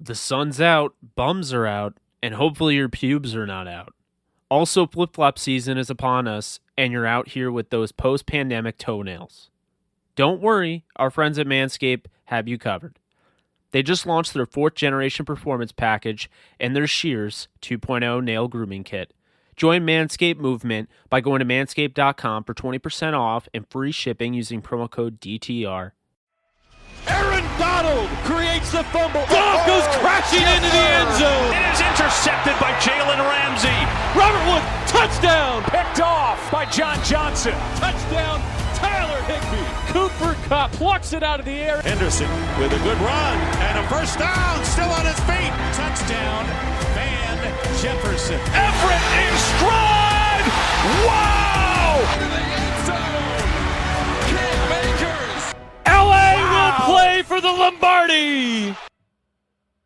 The sun's out, bums are out, and hopefully your pubes are not out. Also, flip-flop season is upon us, and you're out here with those post-pandemic toenails. Don't worry, our friends at Manscaped have you covered. They just launched their 4th generation performance package and their Shears 2.0 nail grooming kit. Join Manscaped movement by going to manscaped.com for 20% off and free shipping using promo code DTR. Aaron Donald creates the fumble. Goff goes crashing into the end zone. It is intercepted by Jalen Ramsey. Robert Wood, touchdown. Picked off by John Johnson. Touchdown, Tyler Higbee. Cooper Kupp plucks it out of the air. Henderson with a good run and a first down. Still on his feet. Touchdown, Van Jefferson. Everett in stride. Wow. Into the end zone. Cam Akers. LA will play for the Lombardi.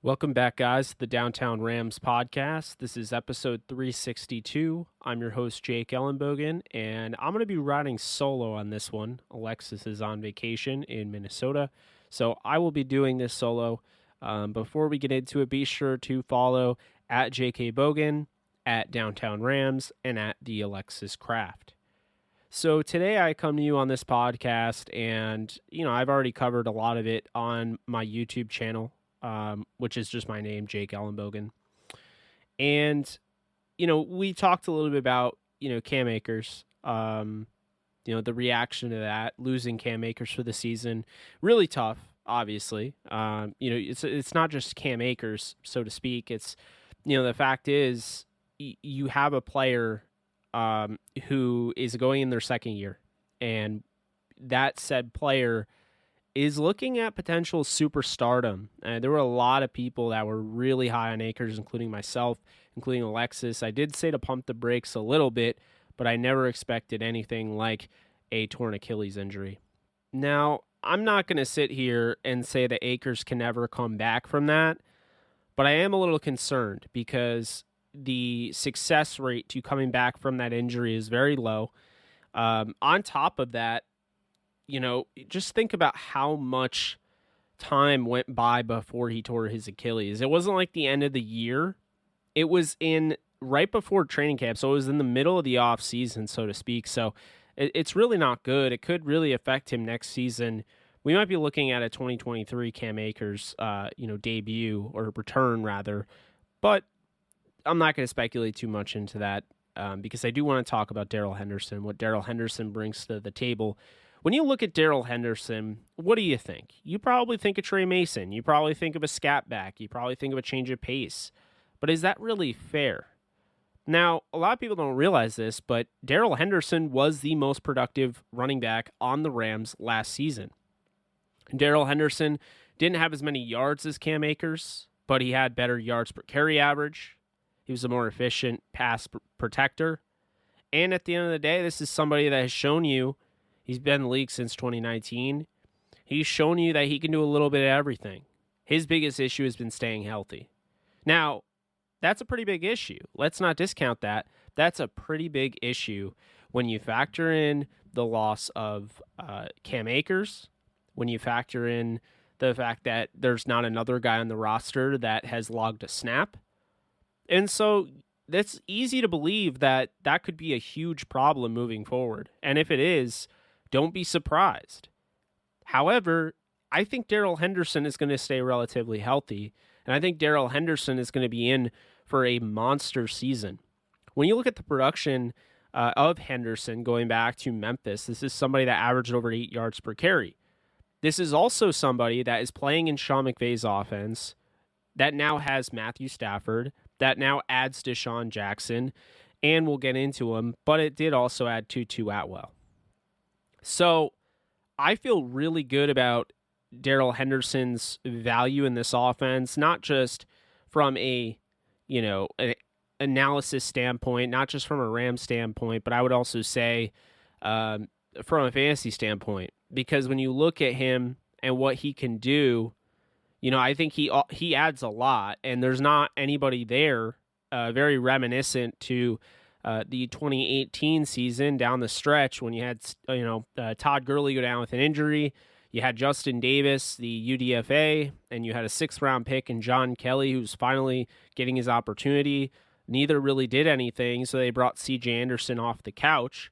Welcome back, guys, to the Downtown Rams podcast. This is episode 362. I'm your host, Jake Ellenbogen, and I'm going to be riding solo on this one. Alexis is on vacation in Minnesota, so I will be doing this solo. Before we get into it, be sure to follow at JK Bogan, at Downtown Rams, and at the Alexis Craft. So today I come to you on this podcast, and, I've already covered a lot of it on my YouTube channel, which is just my name, Jake Ellenbogen. And, we talked a little bit about, Cam Akers, the reaction to that, losing Cam Akers for the season. Really tough, obviously. It's not just Cam Akers, so to speak. It's, the fact is you have a player who is going in their second year, and that said player is looking at potential superstardom. There were a lot of people that were really high on Akers, including myself, including Alexis. I did say to pump the brakes a little bit, but I never expected anything like a torn Achilles injury. Now, I'm not going to sit here and say that Akers can never come back from that, but I am a little concerned because the success rate to coming back from that injury is very low. On top of that, just think about how much time went by before he tore his Achilles. It wasn't like the end of the year. It was in right before training camp. So it was in the middle of the off season, so to speak. So it's really not good. It could really affect him next season. We might be looking at a 2023 Cam Akers, debut or return rather, but I'm not going to speculate too much into that because I do want to talk about Darrell Henderson, what Darrell Henderson brings to the table. When you look at Darrell Henderson, what do you think? You probably think of Trey Mason. You probably think of a scat back. You probably think of a change of pace. But is that really fair? Now, a lot of people don't realize this, but Darrell Henderson was the most productive running back on the Rams last season. Darrell Henderson didn't have as many yards as Cam Akers, but he had better yards per carry average. He was a more efficient pass protector. And at the end of the day, this is somebody that has shown you, he's been in the league since 2019. He's shown you that he can do a little bit of everything. His biggest issue has been staying healthy. Now, that's a pretty big issue. Let's not discount that. That's a pretty big issue when you factor in the loss of Cam Akers, when you factor in the fact that there's not another guy on the roster that has logged a snap. And so that's easy to believe that that could be a huge problem moving forward. And if it is, don't be surprised. However, I think Darrell Henderson is going to stay relatively healthy, and I think Darrell Henderson is going to be in for a monster season. When you look at the production of Henderson going back to Memphis, this is somebody that averaged over 8 yards per carry. This is also somebody that is playing in Sean McVay's offense, that now has Matthew Stafford, that now adds Deshaun Jackson, and we'll get into him, but it did also add Tutu Atwell. So I feel really good about Darrell Henderson's value in this offense, not just from an analysis standpoint, not just from a Rams standpoint, but I would also say from a fantasy standpoint, because when you look at him and what he can do, I think he adds a lot, and there's not anybody there very reminiscent to the 2018 season down the stretch when you had Todd Gurley go down with an injury. You had Justin Davis, the UDFA, and you had a 6th-round pick in John Kelly, who's finally getting his opportunity. Neither really did anything, so they brought C.J. Anderson off the couch.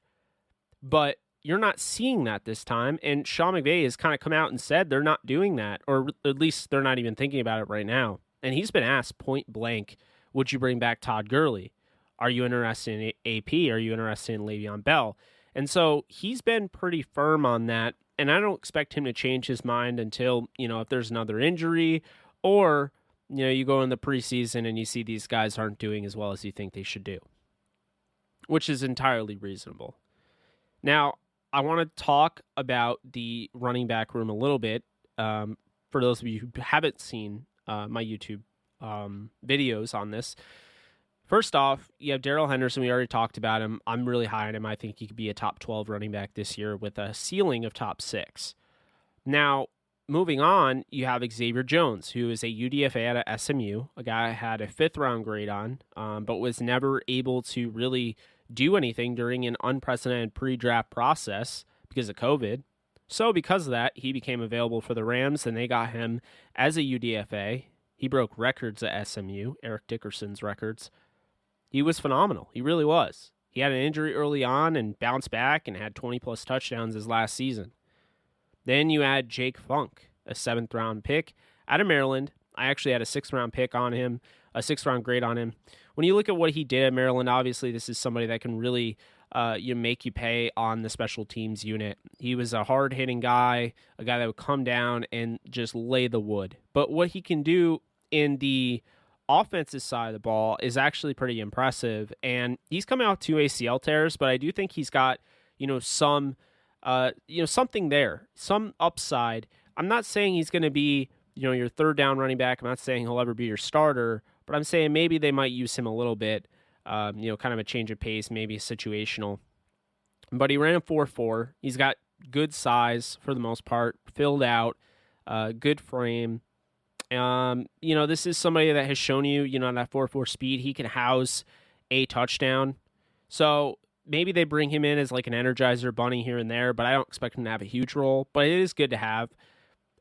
But you're not seeing that this time, and Sean McVay has kind of come out and said they're not doing that, or at least they're not even thinking about it right now. And he's been asked point blank, would you bring back Todd Gurley? Are you interested in AP? Are you interested in Le'Veon Bell? And so he's been pretty firm on that, and I don't expect him to change his mind until, if there's another injury, or, you go in the preseason and you see these guys aren't doing as well as you think they should do, which is entirely reasonable. Now, I want to talk about the running back room a little bit. For those of you who haven't seen my YouTube videos on this, first off, you have Darrell Henderson. We already talked about him. I'm really high on him. I think he could be a top 12 running back this year with a ceiling of top 6. Now, moving on, you have Xavier Jones, who is a UDFA at SMU, a guy I had a 5th-round grade on, but was never able to really do anything during an unprecedented pre-draft process because of COVID. So because of that, he became available for the Rams, and they got him as a UDFA. He broke records at SMU, Eric Dickerson's records. He was phenomenal. He really was. He had an injury early on and bounced back and had 20-plus touchdowns his last season. Then you add Jake Funk, a 7th-round pick out of Maryland. I actually had a 6th-round pick on him, a 6th-round grade on him. When you look at what he did at Maryland, obviously this is somebody that can really make you pay on the special teams unit. He was a hard-hitting guy, a guy that would come down and just lay the wood. But what he can do in the offensive side of the ball is actually pretty impressive. And he's coming out 2 ACL tears, but I do think he's got, some, something there, some upside. I'm not saying he's going to be, your 3rd down running back. I'm not saying he'll ever be your starter, but I'm saying maybe they might use him a little bit, kind of a change of pace, maybe situational. But he ran a 4.4. He's got good size for the most part, filled out, good frame. This is somebody that has shown you, that 4.4 speed, he can house a touchdown. So maybe they bring him in as like an Energizer bunny here and there, but I don't expect him to have a huge role, but it is good to have.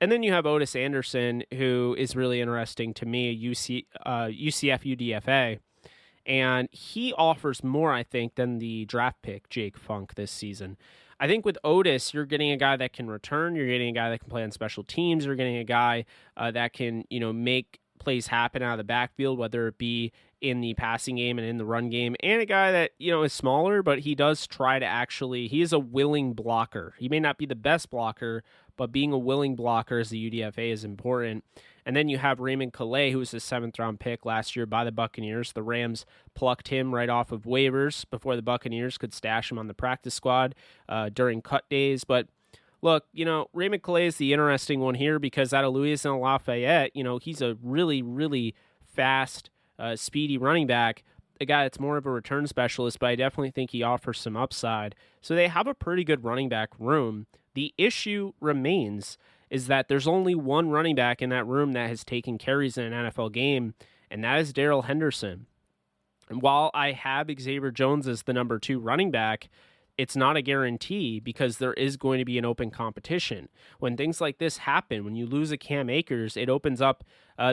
And then you have Otis Anderson, who is really interesting to me, UCF UDFA. And he offers more, I think, than the draft pick, Jake Funk, this season. I think with Otis, you're getting a guy that can return. You're getting a guy that can play on special teams. You're getting a guy that can, make plays happen out of the backfield, whether it be in the passing game and in the run game, and a guy that, is smaller, but he does try to he is a willing blocker. He may not be the best blocker, but being a willing blocker as the UDFA is important. And then you have Raymond Collay, who was a 7th-round pick last year by the Buccaneers. The Rams plucked him right off of waivers before the Buccaneers could stash him on the practice squad during cut days. But look, Raymond Collay is the interesting one here because out of Louisiana Lafayette, he's a really, really fast, speedy running back, a guy that's more of a return specialist, but I definitely think he offers some upside. So they have a pretty good running back room. The issue remains is that there's only one running back in that room that has taken carries in an NFL game, and that is Darrell Henderson. And while I have Xavier Jones as the number 2 running back, it's not a guarantee because there is going to be an open competition. When things like this happen, when you lose a Cam Akers, it opens up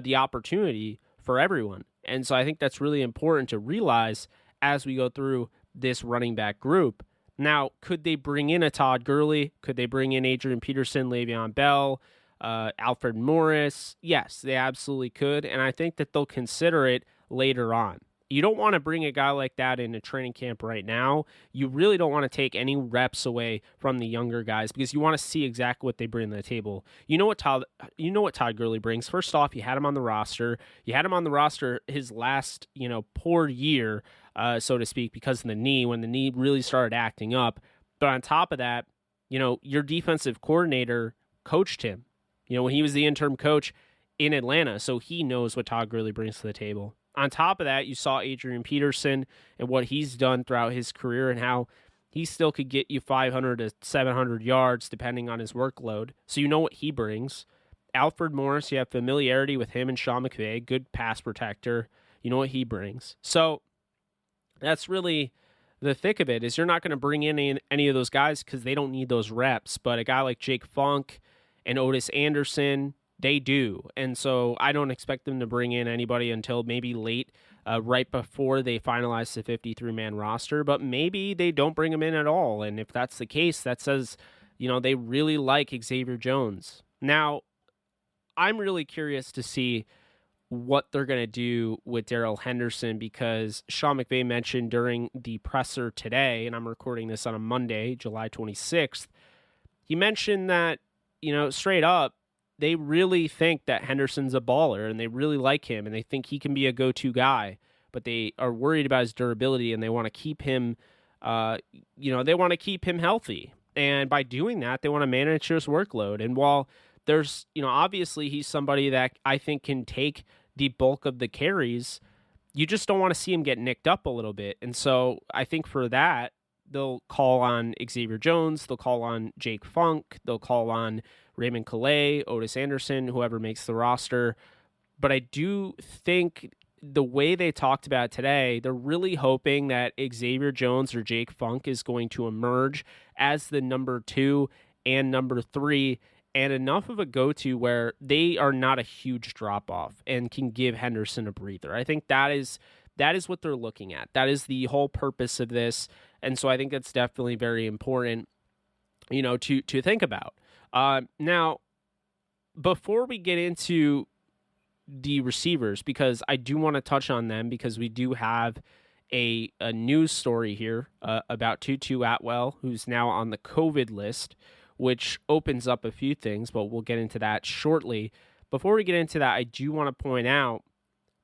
the opportunity for everyone. And so I think that's really important to realize as we go through this running back group. Now, could they bring in a Todd Gurley? Could they bring in Adrian Peterson, Le'Veon Bell, Alfred Morris? Yes, they absolutely could, and I think that they'll consider it later on. You don't want to bring a guy like that into training camp right now. You really don't want to take any reps away from the younger guys because you want to see exactly what they bring to the table. You know what Todd Gurley brings. First off, you had him on the roster. You had him on the roster his last, poor year, so to speak, because of the knee, when the knee really started acting up. But on top of that, your defensive coordinator coached him, when he was the interim coach in Atlanta. So he knows what Todd Gurley brings to the table. On top of that, you saw Adrian Peterson and what he's done throughout his career and how he still could get you 500 to 700 yards depending on his workload. So you know what he brings. Alfred Morris, you have familiarity with him and Sean McVay, good pass protector. You know what he brings. So that's really the thick of it, is you're not going to bring in any of those guys because they don't need those reps. But a guy like Jake Funk and Otis Anderson, they do. And so I don't expect them to bring in anybody until maybe late, right before they finalize the 53-man roster. But maybe they don't bring him in at all. And if that's the case, that says, they really like Xavier Jones. Now, I'm really curious to see what they're going to do with Darrell Henderson, because Sean McVay mentioned during the presser today, and I'm recording this on a Monday, July 26th, he mentioned that, straight up, they really think that Henderson's a baller and they really like him and they think he can be a go-to guy, but they are worried about his durability and they want to keep him, they want to keep him healthy. And by doing that, they want to manage his workload. And while there's, obviously he's somebody that I think can take the bulk of the carries, you just don't want to see him get nicked up a little bit. And so I think for that, they'll call on Xavier Jones, they'll call on Jake Funk, they'll call on Raymond Collay, Otis Anderson, whoever makes the roster. But I do think the way they talked about it today, they're really hoping that Xavier Jones or Jake Funk is going to emerge as the number 2 and number 3, and enough of a go-to where they are not a huge drop-off and can give Henderson a breather. I think that is what they're looking at. That is the whole purpose of this, and so I think that's definitely very important, to think about. Now, before we get into the receivers, because I do want to touch on them, because we do have a news story here about Tutu Atwell, who's now on the COVID list, which opens up a few things, but we'll get into that shortly. Before we get into that, I do want to point out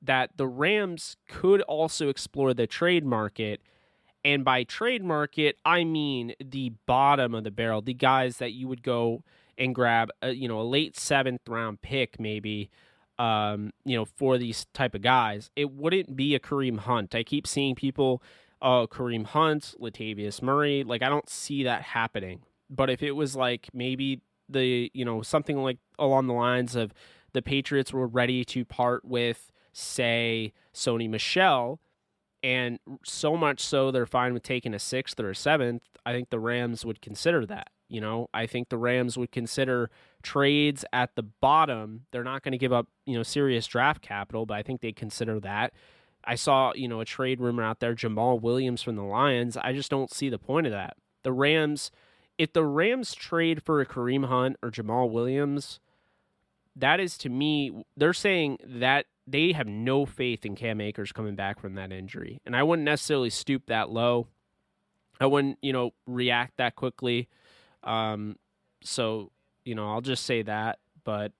that the Rams could also explore the trade market. And by trade market, I mean the bottom of the barrel, the guys that you would go and grab, a late 7th round pick, maybe, for these type of guys. It wouldn't be a Kareem Hunt. I keep seeing people, Kareem Hunt, Latavius Murray. Like, I don't see that happening. But if it was like maybe something like along the lines of the Patriots were ready to part with, say, Sony Michel, and so much so they're fine with taking a 6th or a 7th, I think the Rams would consider that. I think the Rams would consider trades at the bottom. They're not going to give up, serious draft capital, but I think they consider that. I saw, a trade rumor out there, Jamal Williams from the Lions. I just don't see the point of that. If the Rams trade for a Kareem Hunt or Jamal Williams, that is, to me, they're saying that they have no faith in Cam Akers coming back from that injury. And I wouldn't necessarily stoop that low. I wouldn't, react that quickly. So, I'll just say that. But,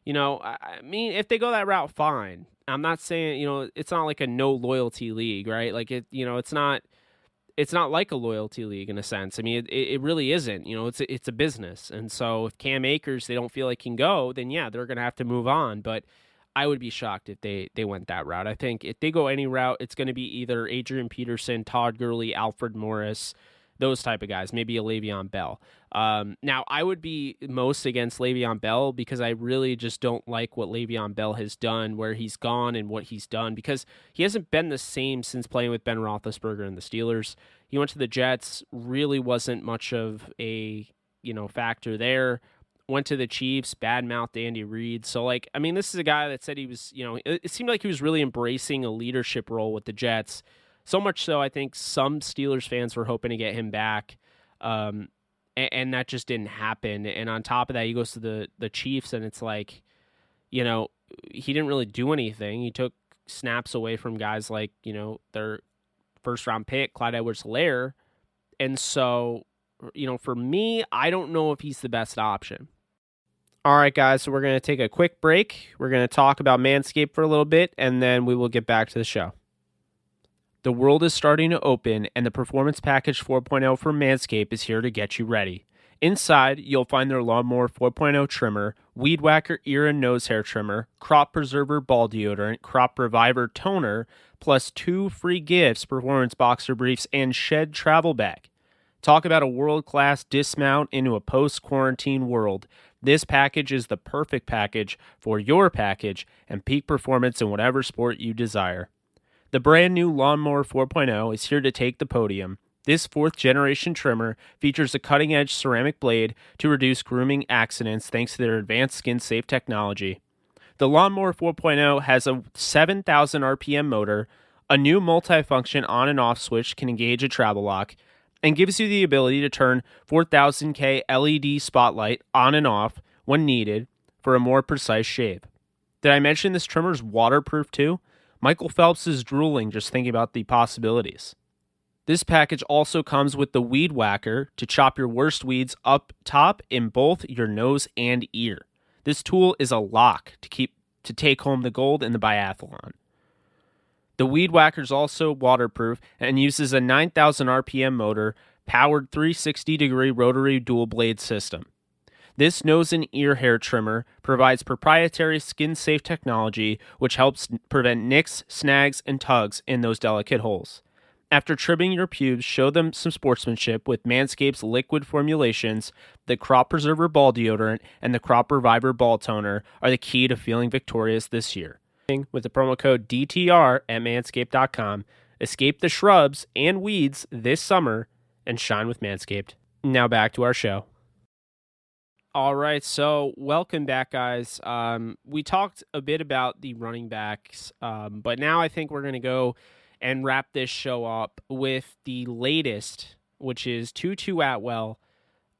I mean, if they go that route, fine. I'm not saying, it's not like a no loyalty league, right? Like, it's not like a loyalty league in a sense. I mean, it really isn't. It's a business. And so if Cam Akers, they don't feel like can go, then yeah, they're going to have to move on. But I would be shocked if they went that route. I think if they go any route, it's going to be either Adrian Peterson, Todd Gurley, Alfred Morris, those type of guys, maybe a Le'Veon Bell. Now, I would be most against Le'Veon Bell because I really just don't like what Le'Veon Bell has done, where he's gone and what he's done, because he hasn't been the same since playing with Ben Roethlisberger and the Steelers. He went to the Jets, really wasn't much of a factor there. Went to the Chiefs, bad-mouthed Andy Reid. So, this is a guy that said he was, it seemed like he was really embracing a leadership role with the Jets. So much so, I think some Steelers fans were hoping to get him back, and that just didn't happen. And on top of that, he goes to the Chiefs, and it's like, he didn't really do anything. He took snaps away from guys like, their first-round pick, Clyde Edwards-Helaire. And so, for me, I don't know if he's the best option. All right, guys, so we're going to take a quick break. We're going to talk about Manscaped for a little bit, and then we will get back to the show. The world is starting to open, and the Performance Package 4.0 from Manscaped is here to get you ready. Inside, you'll find their Lawnmower 4.0 trimmer, Weed Whacker ear and nose hair trimmer, Crop Preserver ball deodorant, Crop Reviver toner, plus 2 free gifts, Performance Boxer Briefs, and Shed Travel Bag. Talk about a world-class dismount into a post-quarantine world. This package is the perfect package for your package and peak performance in whatever sport you desire. The brand new Lawnmower 4.0 is here to take the podium. This fourth-generation trimmer features a cutting-edge ceramic blade to reduce grooming accidents thanks to their advanced skin-safe technology. The Lawnmower 4.0 has a 7,000 RPM motor, a new multifunction on and off switch can engage a travel lock, and gives you the ability to turn 4000K LED spotlight on and off when needed for a more precise shave. Did I mention this trimmer is waterproof too? Michael Phelps is drooling just thinking about the possibilities. This package also comes with the Weed Whacker to chop your worst weeds up top in both your nose and ear. This tool is a lock to take home the gold in the biathlon. The Weed Whacker is also waterproof and uses a 9,000 RPM motor powered 360-degree rotary dual blade system. This nose and ear hair trimmer provides proprietary skin-safe technology which helps prevent nicks, snags, and tugs in those delicate holes. After trimming your pubes, show them some sportsmanship with Manscaped's liquid formulations. The Crop Preserver Ball Deodorant and the Crop Reviver Ball Toner are the key to feeling victorious this year. With the promo code DTR at manscaped.com, escape the shrubs and weeds this summer and shine with Manscaped. Now back to our show. All right, so welcome back, guys. We talked a bit about the running backs, but now I think we're going to go and wrap this show up with the latest, which is Tutu Atwell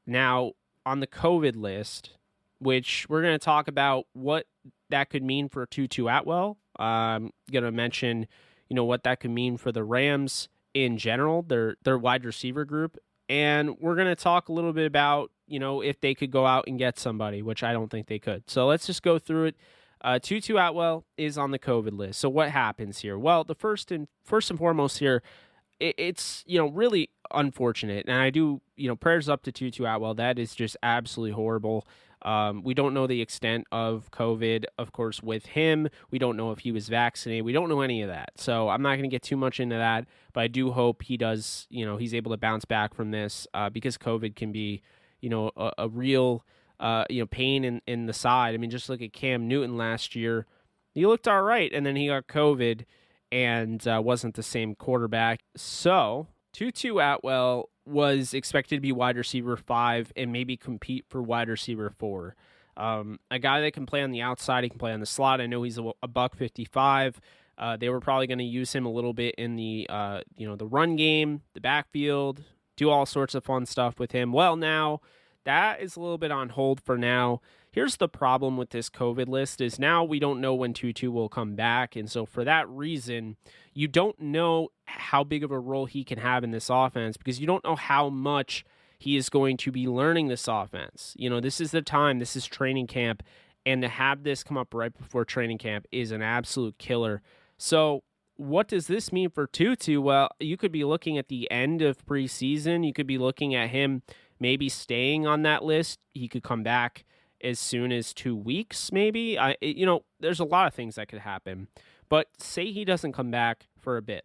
now on the COVID list, which we're going to talk about what that could mean for Tutu Atwell. I'm going to mention, what that could mean for the Rams in general, their wide receiver group. And we're going to talk a little bit about, if they could go out and get somebody, which I don't think they could. So let's just go through it. Tutu Atwell is on the COVID list. So what happens here? Well, the first and foremost here, it's really unfortunate, and I do prayers up to Tutu Atwell. That is just absolutely horrible. We don't know the extent of COVID, of course, with him. We don't know if he was vaccinated. We don't know any of that. So I'm not going to get too much into that, but I do hope he does. He's able to bounce back from this because COVID can be a real pain in the side. I mean, just look at Cam Newton last year. He looked all right, and then he got COVID and wasn't the same quarterback. So Tutu Atwell was expected to be wide receiver 5 and maybe compete for wide receiver 4. A guy that can play on the outside, he can play on the slot. I know he's a $155. They were probably going to use him a little bit in the the run game, the backfield, do all sorts of fun stuff with him. Well, now that is a little bit on hold for now. Here's the problem with this COVID list is now we don't know when Tutu will come back. And so for that reason, you don't know how big of a role he can have in this offense because you don't know how much he is going to be learning this offense. This is the time, this is training camp, and to have this come up right before training camp is an absolute killer. So what does this mean for Tutu? Well, you could be looking at the end of preseason. You could be looking at him maybe staying on that list. He could come back as soon as 2 weeks, maybe. There's a lot of things that could happen. But say he doesn't come back for a bit.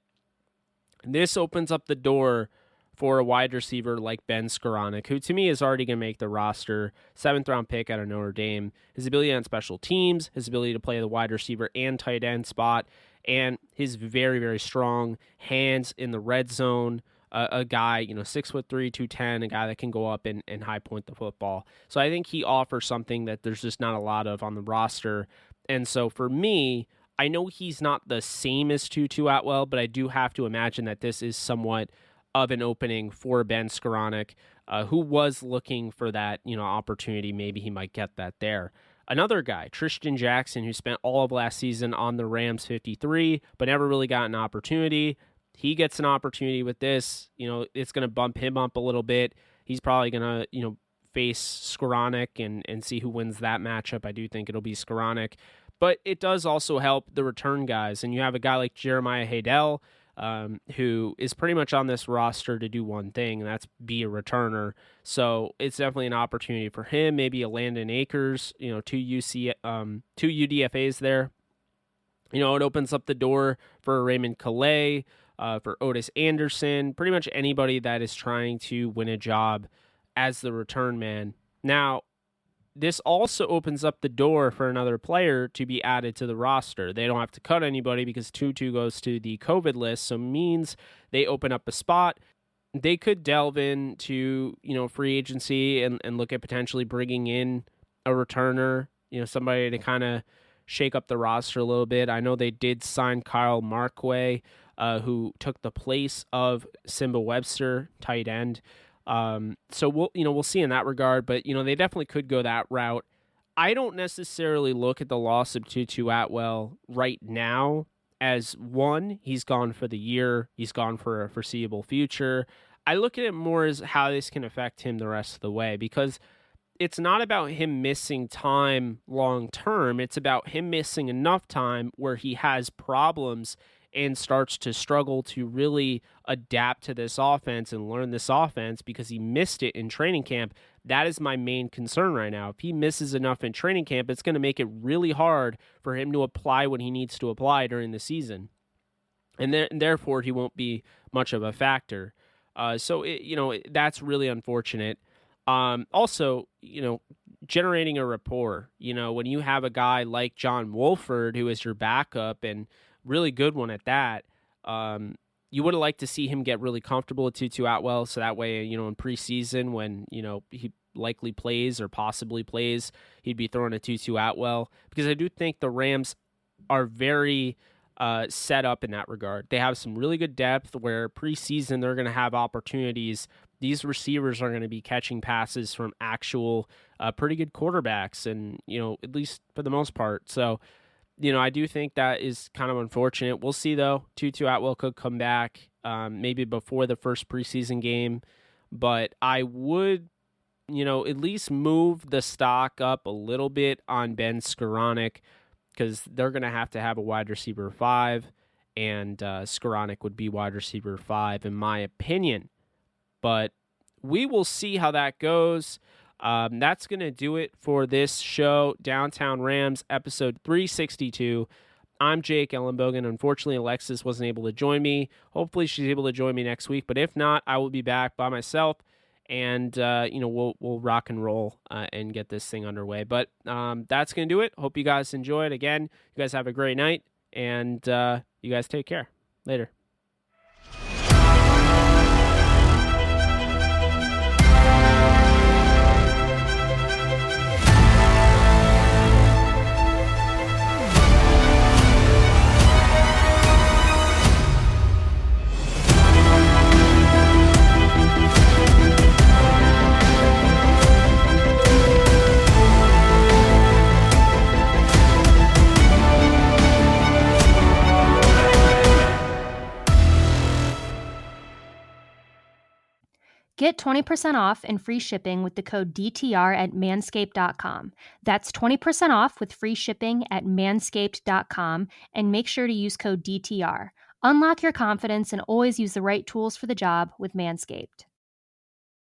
This opens up the door for a wide receiver like Ben Skoranek, who to me is already going to make the roster. 7th-round pick out of Notre Dame. His ability on special teams, his ability to play the wide receiver and tight end spot, and his very, very strong hands in the red zone. A guy, 6'3", 210, a guy that can go up and high point the football. So I think he offers something that there's just not a lot of on the roster. And so for me, I know he's not the same as Tutu Atwell, but I do have to imagine that this is somewhat of an opening for Ben Skoranek, who was looking for that, opportunity. Maybe he might get that there. Another guy, Tristan Jackson, who spent all of last season on the Rams 53, but never really got an opportunity. He gets an opportunity with this. It's going to bump him up a little bit. He's probably going to, face Skoranek and see who wins that matchup. I do think it'll be Skoranek. But it does also help the return guys. And you have a guy like Jeremiah Haydell, who is pretty much on this roster to do one thing, and that's be a returner. So it's definitely an opportunity for him. Maybe a Landon Akers, two UDFAs there. It opens up the door for Raymond Collay, for Otis Anderson, pretty much anybody that is trying to win a job as the return man. Now, this also opens up the door for another player to be added to the roster. They don't have to cut anybody because Tutu goes to the COVID list, so means they open up a spot. they could delve into, free agency and look at potentially bringing in a returner, somebody to kind of shake up the roster a little bit. I know they did sign Kyle Markway, who took the place of Simba Webster, tight end. So we'll see in that regard, but they definitely could go that route. I don't necessarily look at the loss of Tutu Atwell right now as one, he's gone for the year, he's gone for a foreseeable future. I look at it more as how this can affect him the rest of the way, because it's not about him missing time long term. It's about him missing enough time where he has problems and starts to struggle to really adapt to this offense and learn this offense because he missed it in training camp. That is my main concern right now. If he misses enough in training camp, it's going to make it really hard for him to apply what he needs to apply during the season. And therefore, he won't be much of a factor. So that's really unfortunate. Also, generating a rapport, when you have a guy like John Wolford, who is your backup and really good one at that, you would have liked to see him get really comfortable with Tutu Atwell. So that way, in preseason when, he likely plays or possibly plays, he'd be throwing a Tutu Atwell, because I do think the Rams are very set up in that regard. They have some really good depth where preseason they're going to have opportunities. These receivers are going to be catching passes from actual pretty good quarterbacks, and, at least for the most part. So, I do think that is kind of unfortunate. We'll see, though. Tutu Atwell could come back maybe before the first preseason game, but I would, at least move the stock up a little bit on Ben Skoranek, because they're going to have a wide receiver 5, and Skoranek would be wide receiver 5 in my opinion. But we will see how that goes. That's going to do it for this show, Downtown Rams, episode 362. I'm Jake Ellenbogen. Unfortunately, Alexis wasn't able to join me. Hopefully, she's able to join me next week. But if not, I will be back by myself, and we'll rock and roll and get this thing underway. But that's going to do it. Hope you guys enjoyed. Again, you guys have a great night, and you guys take care. Later. Get 20% off and free shipping with the code DTR at manscaped.com. That's 20% off with free shipping at manscaped.com, and make sure to use code DTR. Unlock your confidence and always use the right tools for the job with Manscaped.